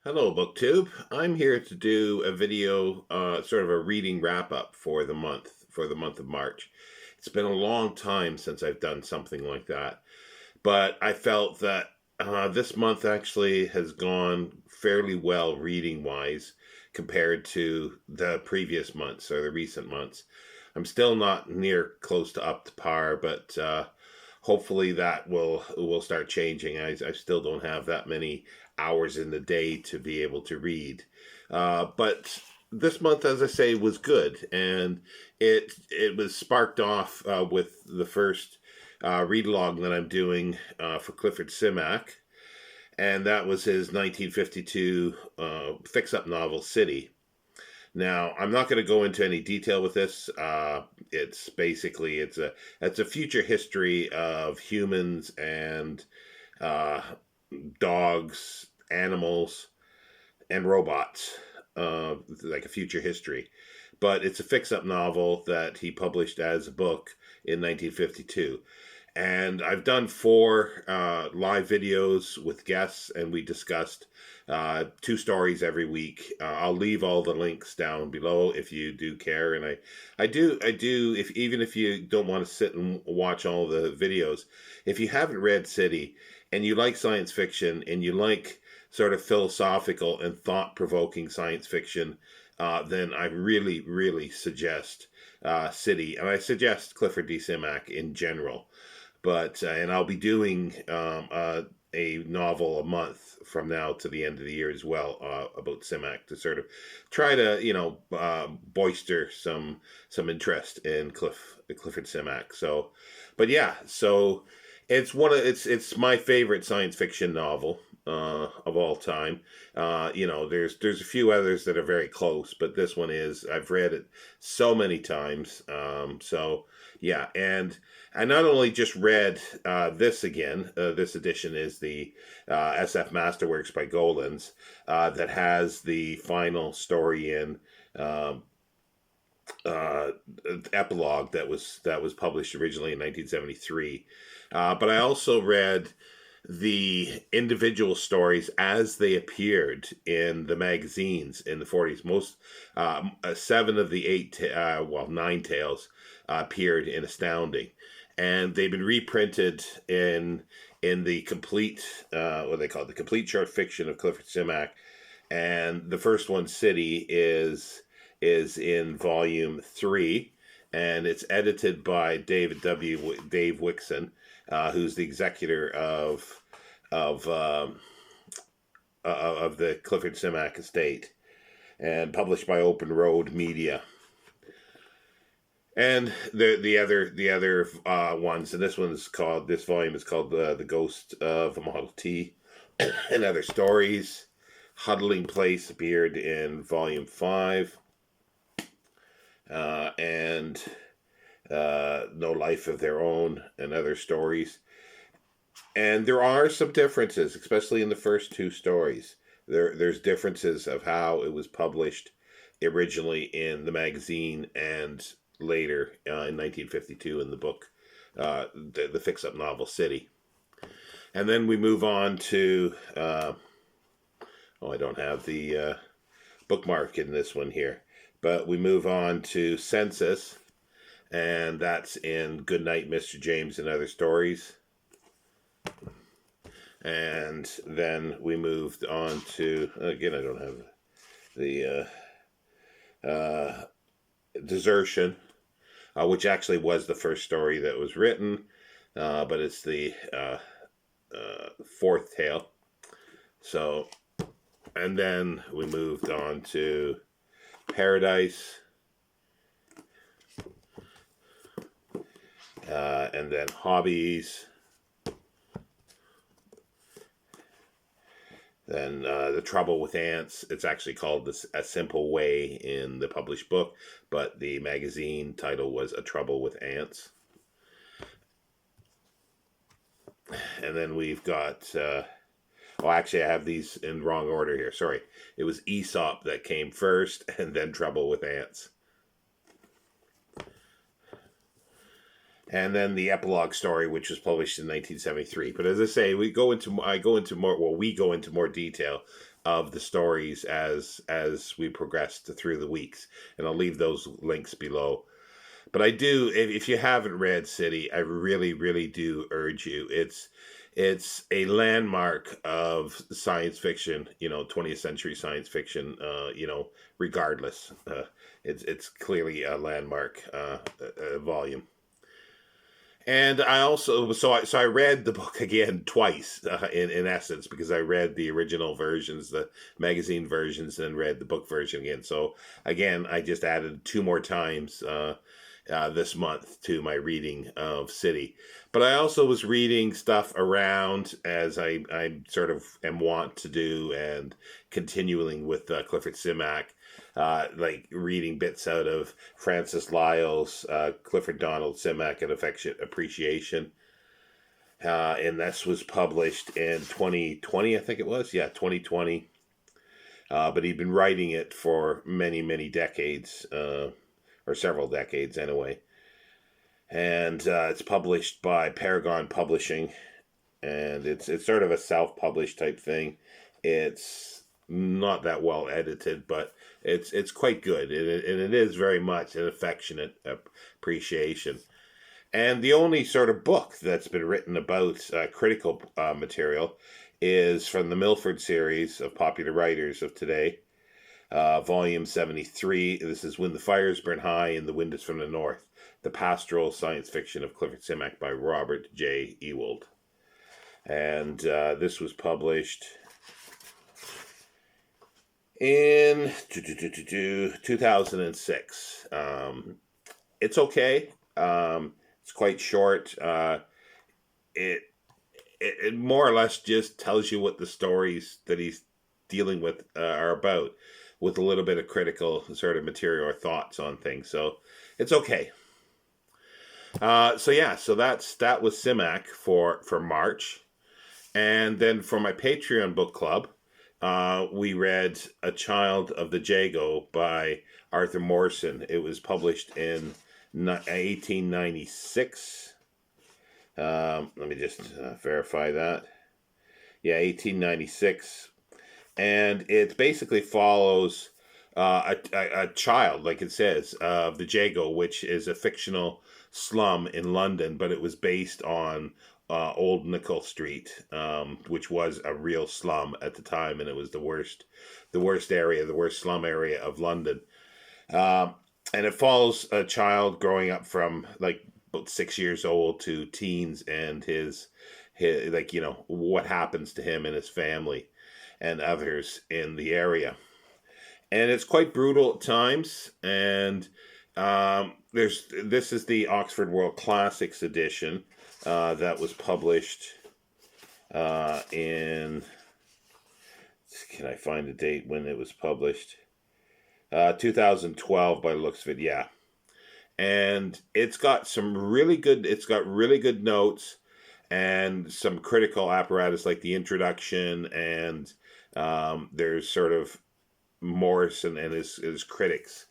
Hello, BookTube. I'm here to do a video, sort of a reading wrap up for the month of March. It's been a long time since I've done something like that, but I felt that this month actually has gone fairly well reading wise compared to the previous months or the recent months. I'm still not near close to up to par, but hopefully that will start changing. I still don't have that many hours in the day to be able to read, but this month, as I say, was good, and it was sparked off with the first read along that I'm doing for Clifford Simac, and that was his 1952 fix-up novel City. Now, I'm not going to go into any detail with this. It's basically it's a future history of humans and uh, dogs, animals, and robots, like a future history. But it's a fix-up novel that he published as a book in 1952. And I've done four live videos with guests, and we discussed two stories every week. I'll leave all the links down below if you do care, and I do. If even if you don't want to sit and watch all the videos, if you haven't read City and you like science fiction and you like sort of philosophical and thought-provoking science fiction, then I really, really suggest City, and I suggest Clifford D. Simac in general. But and I'll be doing a novel a month from now to the end of the year as well, about Simac, to sort of try to boister some interest in Clifford Simac. So, but yeah, so it's my favorite science fiction novel of all time. There's a few others that are very close, but this one is. I've read it so many times. So yeah, and I not only just read this again. This edition is the SF Masterworks by Golan's, that has the final story in. Uh, Epilogue that was published originally in 1973, but I also read the individual stories as they appeared in the magazines in the 40s. Most seven of the nine tales appeared in Astounding, and they've been reprinted in the complete what they call it, the complete short fiction of Clifford Simac, and the first one, City, is in volume 3, and it's edited by Dave Wixon, who's the executor of the Clifford Simac estate, and published by Open Road Media. And the other ones, and this volume is called The Ghost of a Model T, and Other Stories. Huddling Place appeared in volume 5. And No Life of Their Own, and Other Stories. And there are some differences, especially in the first two stories. There's differences of how it was published originally in the magazine and later in 1952 in the book, the fix-up novel City. And then we move on to, I don't have the bookmark in this one here, but we move on to Census, and that's in Goodnight, Mr. James, and Other Stories. And then we moved on to, again, I don't have the Desertion, which actually was the first story that was written, but it's the fourth tale. So, and then we moved on to Paradise, and then Hobbies, then The Trouble with Ants. It's actually called A Simple Way in the published book, but the magazine title was A Trouble with Ants. And then we've got, actually I have these in wrong order here, sorry. It was Aesop that came first, and then Trouble with Ants. And then the epilogue story, which was published in 1973. But as I say, we go into more detail of the stories as we progressed through the weeks, and I'll leave those links below. But I do, if you haven't read City, I really, really do urge you. It's a landmark of science fiction, 20th century science fiction, regardless. It's clearly a landmark volume. And I also so I read the book again twice in essence, because I read the original versions, the magazine versions, and read the book version again. So again, I just added two more times this month to my reading of City. But I also was reading stuff around, as I sort of am wont to do, and continuing with Clifford Simac, like reading bits out of Francis Lyle's Clifford Donald Simac, An Affectionate Appreciation. And this was published in 2020, I think it was. Yeah, 2020. But he'd been writing it for many, many decades, or several decades anyway. And it's published by Paragon Publishing, and it's sort of a self-published type thing. It's not that well edited, but it's quite good, and it is very much an affectionate appreciation. And the only sort of book that's been written about critical material is from the Milford series of popular writers of today, volume 73. This is When the Fires Burn High and the Wind is from the North, the pastoral science fiction of Clifford Simac by Robert J. Ewald. And this was published in 2006. It's okay. It's quite short. It more or less just tells you what the stories that he's dealing with are about, with a little bit of critical sort of material or thoughts on things. So it's okay. So that was Simac for March. And then for my Patreon book club, we read A Child of the Jago by Arthur Morrison. It was published in 1896. Let me just verify that. Yeah, 1896. And it basically follows a child, like it says, of the Jago, which is a fictional slum in London, but it was based on Old Nickel Street, which was a real slum at the time, and it was the worst slum area of London. And it follows a child growing up from like about 6 years old to teens, and his what happens to him and his family and others in the area. And it's quite brutal at times. And this is the Oxford World Classics edition that was published in, can I find a date when it was published? 2012 by the looks of it, yeah. And it's got really good notes and some critical apparatus, like the introduction, and there's sort of Morrison and his critics,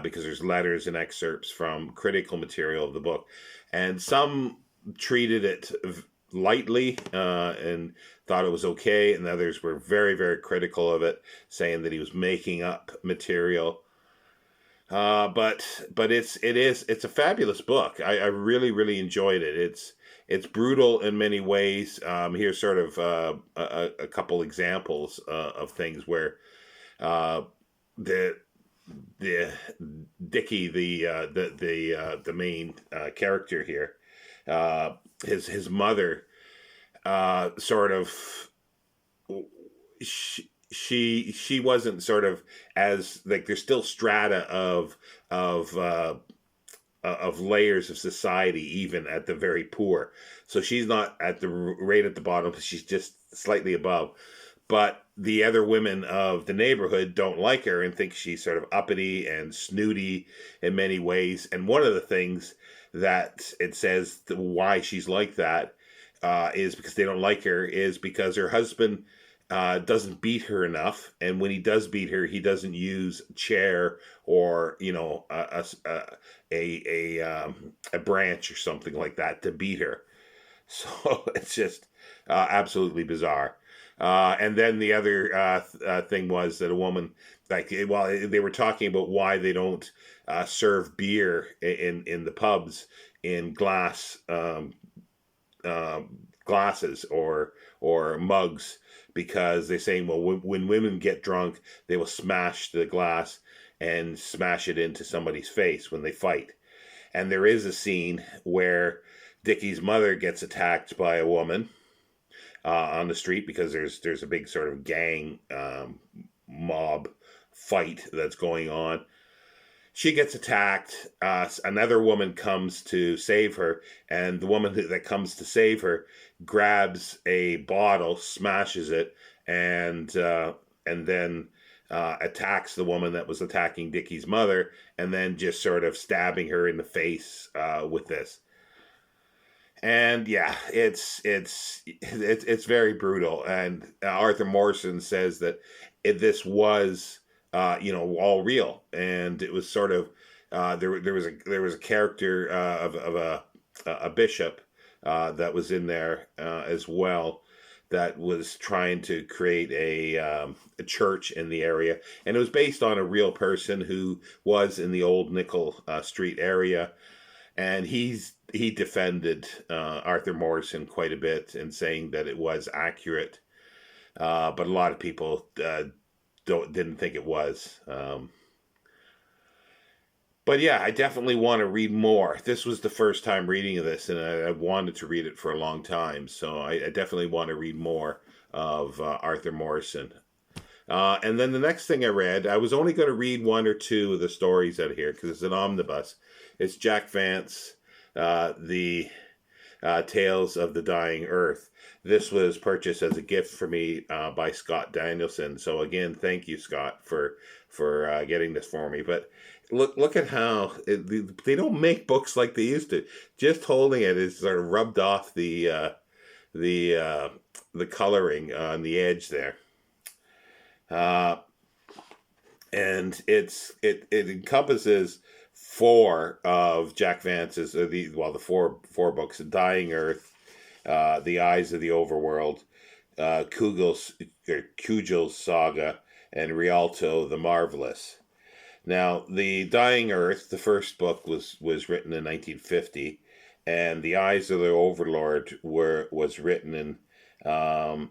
because there's letters and excerpts from critical material of the book, and some treated it lightly and thought it was okay, and others were very, very critical of it, saying that he was making up material. But it's a fabulous book. I really, really enjoyed it. It's brutal in many ways. Here's sort of a couple examples of things where the Dickie, the main character here, his mother, sort of, she wasn't sort of as, like, there's still strata of layers of society even at the very poor. So she's not at the right at the bottom, she's just slightly above. But the other women of the neighborhood don't like her and think she's sort of uppity and snooty in many ways. And one of the things that it says why she's like that is because they don't like her, is because her husband doesn't beat her enough, and when he does beat her, he doesn't use a chair or a branch or something like that to beat her. So it's just absolutely bizarre. And then the other thing was that a woman, like, well, they were talking about why they don't serve beer in the pubs in glasses or mugs, because they're saying, well, when women get drunk, they will smash the glass and smash it into somebody's face when they fight. And there is a scene where Dickie's mother gets attacked by a woman on the street, because there's a big sort of gang mob fight that's going on. She gets attacked. Another woman comes to save her, and the woman that comes to save her grabs a bottle, smashes it, and then attacks the woman that was attacking Dickie's mother, and then just sort of stabbing her in the face with this. And yeah, it's very brutal. And Arthur Morrison says that this was all real, and it was sort of there was a character of a bishop that was in there as well, that was trying to create a church in the area, and it was based on a real person who was in the old Nickel Street area, and he defended Arthur Morrison quite a bit in saying that it was accurate, but a lot of people didn't think it was. But yeah, I definitely want to read more. This was the first time reading of this, and I wanted to read it for a long time, so I definitely want to read more of Arthur Morrison. And then the next thing I read, I was only going to read one or two of the stories out here because it's an omnibus. It's Jack Vance, the Tales of the Dying Earth. This was purchased as a gift for me by Scott Danielson. So again, thank you, Scott, for getting this for me. But look at how they don't make books like they used to. Just holding it is sort of rubbed off the coloring on the edge there. And it encompasses four of Jack Vance's the four books: Dying Earth, The Eyes of the Overworld, Kugel's Saga, and Rialto the Marvelous. Now, The Dying Earth, the first book, was written in 1950, and The Eyes of the Overlord was written in the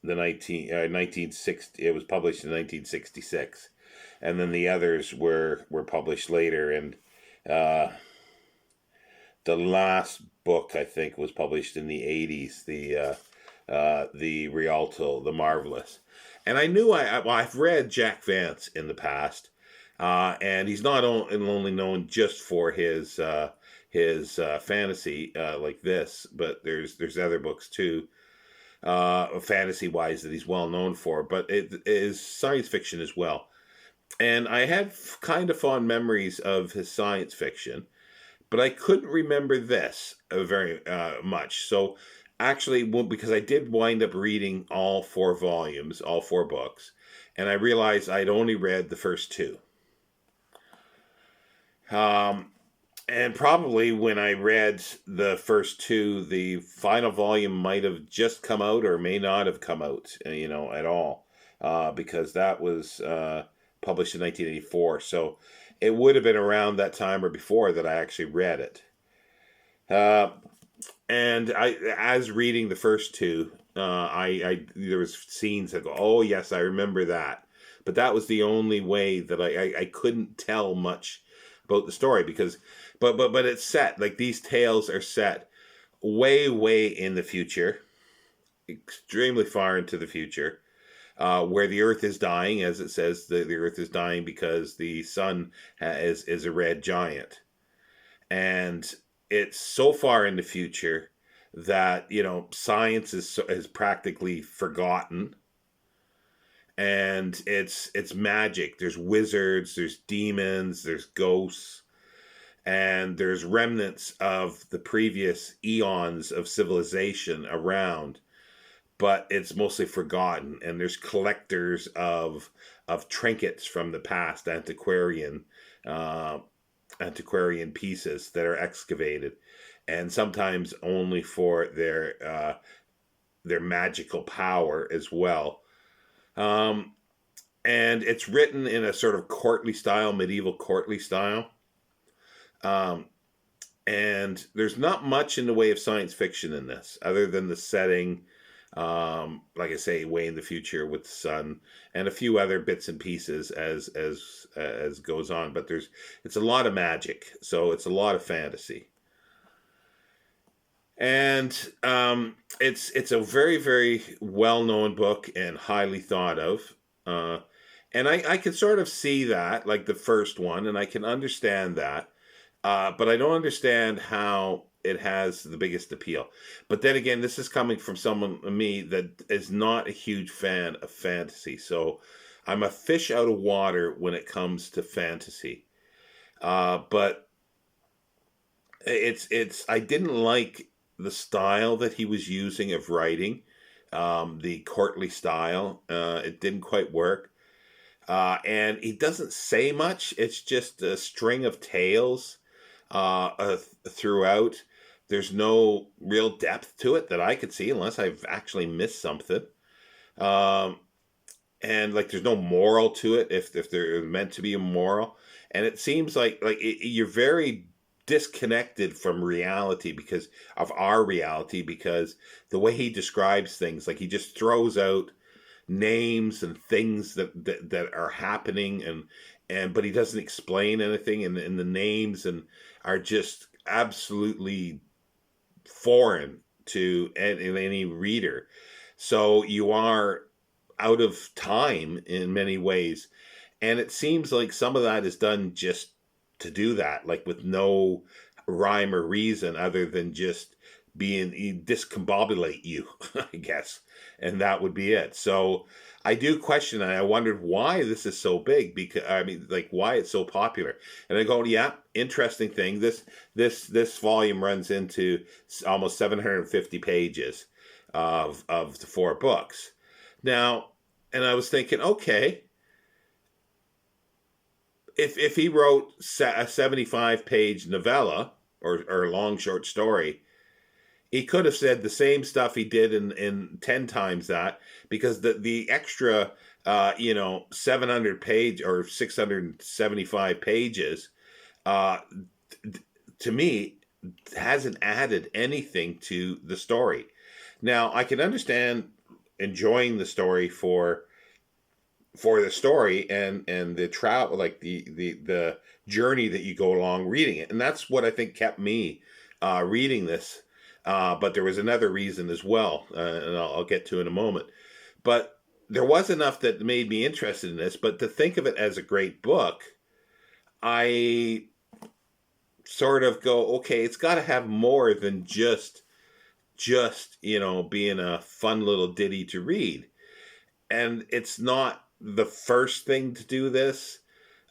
1960. It was published in 1966, and then the others were published later. And the last book, I think, was published in the 80s. The Rialto the Marvelous. And I knew I've read Jack Vance in the past, and he's not only known just for his fantasy like this, but there's other books too, fantasy wise, that he's well known for, but it is science fiction as well. And I had kind of fond memories of his science fiction, but I couldn't remember this very much. So actually, because I did wind up reading all four volumes, all four books, and I realized I'd only read the first two. And probably when I read the first two, the final volume might have just come out or may not have come out, at all, because that was published in 1984. So it would have been around that time or before that I actually read it. And as reading the first two, there was scenes that go, oh yes, I remember that. But that was the only way that I couldn't tell much about the story, because but it's set, like, these tales are set way in the future, extremely far into the future, where the earth is dying, as it says. The earth is dying because the sun is a red giant, and it's so far in the future that science is practically forgotten. And it's magic. There's wizards, there's demons, there's ghosts, and there's remnants of the previous eons of civilization around, but it's mostly forgotten. And there's collectors of trinkets from the past, antiquarian pieces that are excavated, and sometimes only for their their magical power as well. Um, and it's written in a sort of courtly style, medieval courtly style. Um, and there's not much in the way of science fiction in this, other than the setting. Like I say, way in the future with the sun, and a few other bits and pieces as goes on. But it's a lot of magic, so it's a lot of fantasy. And it's a very, very well known book and highly thought of. Uh, and I can sort of see that, like the first one, and I can understand that. But I don't understand how it has the biggest appeal. But then again, this is coming from someone, me, that is not a huge fan of fantasy. So I'm a fish out of water when it comes to fantasy. But I didn't like the style that he was using of writing, the courtly style. It didn't quite work. And he doesn't say much. It's just a string of tales throughout. There's no real depth to it that I could see, unless I've actually missed something. Um, and like, there's no moral to it, if there meant to be a moral. And it seems like you're very disconnected from reality, because of our reality, because the way he describes things, like he just throws out names and things that are happening, and but he doesn't explain anything, and the names and are just absolutely foreign to any reader. So you are out of time in many ways, and it seems like some of that is done just to do that, like with no rhyme or reason, other than just being discombobulate you, I guess, and that would be it. So I do question, and I wondered why this is so big, because I mean, like, why it's so popular. And I go, yeah, interesting thing. This volume runs into almost 750 pages of the 4 books. Now, and I was thinking, okay, if he wrote a 75-page novella or a long short story, he could have said the same stuff he did in 10 times that, because the extra 700 page or 675 pages, uh, to me, hasn't added anything to the story. Now, I can understand enjoying the story for the story and the travel, like the journey that you go along reading it, and that's what I think kept me reading this. But there was another reason as well, and I'll get to in a moment. But there was enough that made me interested in this. But to think of it as a great book, I sort of go, okay, it's got to have more than just being a fun little ditty to read. And it's not the first thing to do this,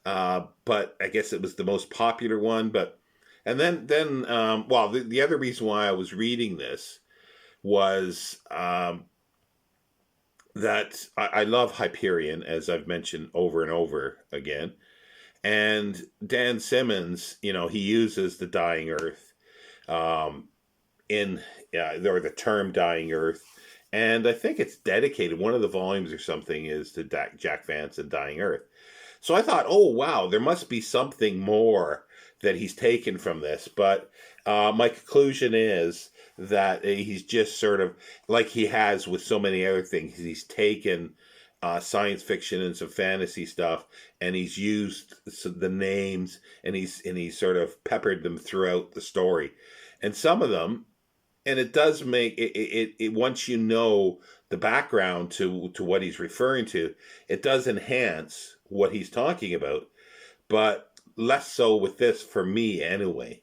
but I guess it was the most popular one. But and then well, the other reason why I was reading this was that I love Hyperion, as I've mentioned over and over again. And Dan Simmons, he uses the dying earth in or the term dying earth. And I think it's dedicated, one of the volumes or something is to Jack Vance and Dying Earth. So I thought, oh, wow, there must be something more that he's taken from this. But my conclusion is that he's just sort of, like he has with so many other things, he's taken science fiction and some fantasy stuff, and he's used the names, and he's sort of peppered them throughout the story. And some of them, and it does make it once you know the background to what he's referring to, it does enhance what he's talking about, but less so with this for me anyway.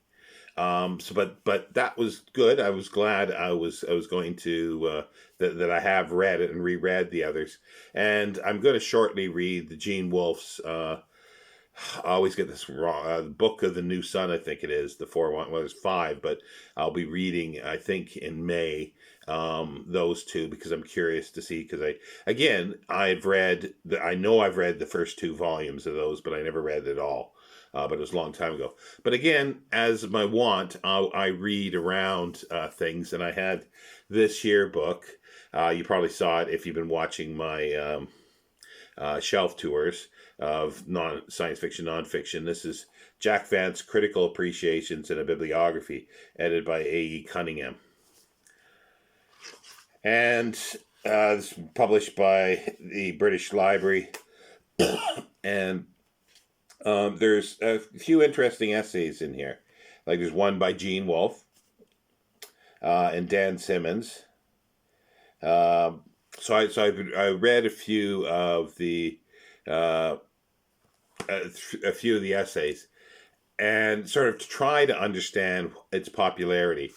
But that was good. I was glad I was going to that I have read it and reread the others, and I'm going to shortly read the Gene Wolfe's. I always get this wrong. Book of the New Sun, I think it is the 4-1. Well, there's 5, but I'll be reading, I think, in May, those 2, because I'm curious to see. Because I know I've read the first 2 volumes of those, but I never read it all. But it was a long time ago. But again, as my wont, I read around things, and I had this here book. You probably saw it if you've been watching my shelf tours of science fiction, nonfiction. This is Jack Vance, Critical Appreciations in a Bibliography, edited by A.E. Cunningham. And it's published by the British Library. And there's a few interesting essays in here. Like there's one by Gene Wolfe and Dan Simmons. So I read a few of the essays, and sort of to try to understand its popularity.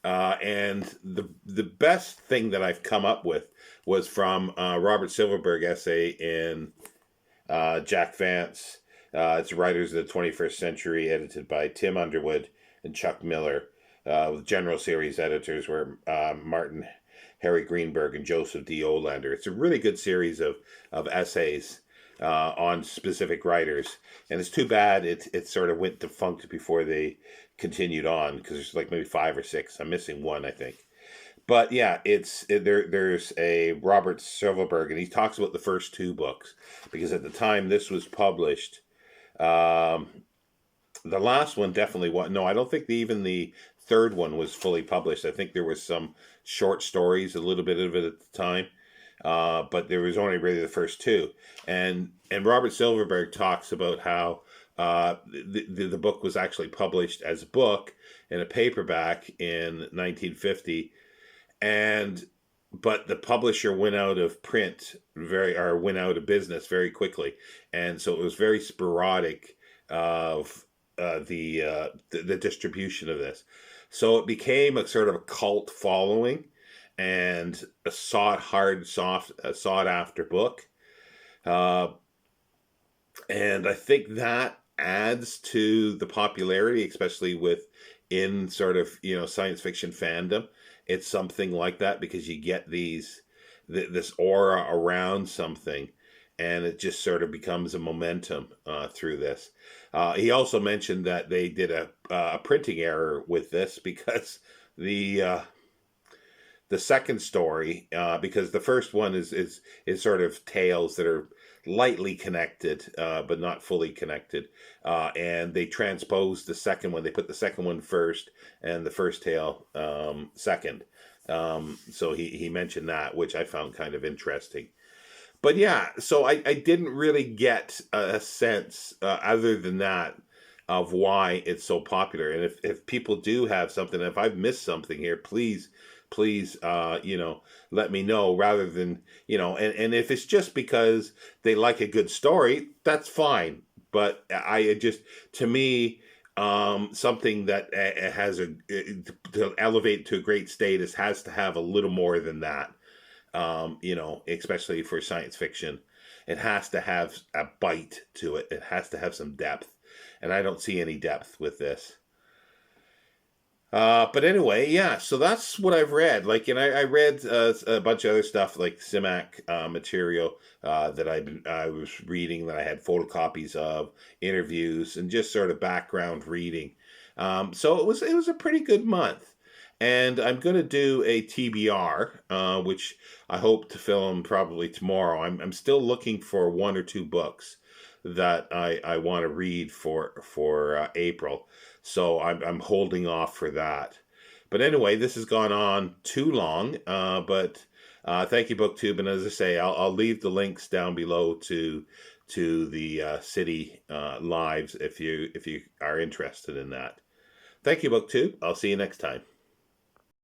And the best thing that I've come up with was from Robert Silverberg essay in Jack Vance. It's Writers of the 21st Century, edited by Tim Underwood and Chuck Miller. With general series editors were Martin Harry Greenberg and Joseph D. Olander. It's a really good series of essays on specific writers, and it's too bad it sort of went defunct before they continued on, because there's like maybe 5 or 6. I'm missing one, I think. But yeah, there's a Robert Silverberg, and he talks about the first 2 books, because at the time this was published, the last one definitely was. No, I don't think even the third one was fully published. I think there was some short stories, a little bit of it at the time, but there was only really the first 2. And Robert Silverberg talks about how the book was actually published as a book in a paperback in 1950, but the publisher went out of print went out of business very quickly, and so it was very sporadic of the distribution of this. So it became a sort of a cult following, and a sought after book. And I think that adds to the popularity, especially within sort of, science fiction fandom. It's something like that, because you get this aura around something, and it just sort of becomes a momentum through this. He also mentioned that they did a printing error with this, because the second story, because the first one is sort of tales that are lightly connected, but not fully connected, and they transposed the second one. They put the second one first and the first tale second. So he mentioned that, which I found kind of interesting. But yeah, so I didn't really get a sense, other than that, of why it's so popular. And if people do have something, if I've missed something here, please, let me know, rather than, and if it's just because they like a good story, that's fine. But to me, something that has to elevate to a great status has to have a little more than that. Especially for science fiction, it has to have a bite to it. It has to have some depth, and I don't see any depth with this. But anyway, yeah, so that's what I've read. And I read a bunch of other stuff, like Simac material that I was reading, that I had photocopies of, interviews, and just sort of background reading. So it was a pretty good month. And I'm going to do a TBR, which I hope to film probably tomorrow. I'm still looking for 1 or 2 books that I want to read for April. So I'm holding off for that. But anyway, this has gone on too long. But thank you, BookTube. And as I say, I'll leave the links down below to the city lives if you are interested in that. Thank you, BookTube. I'll see you next time.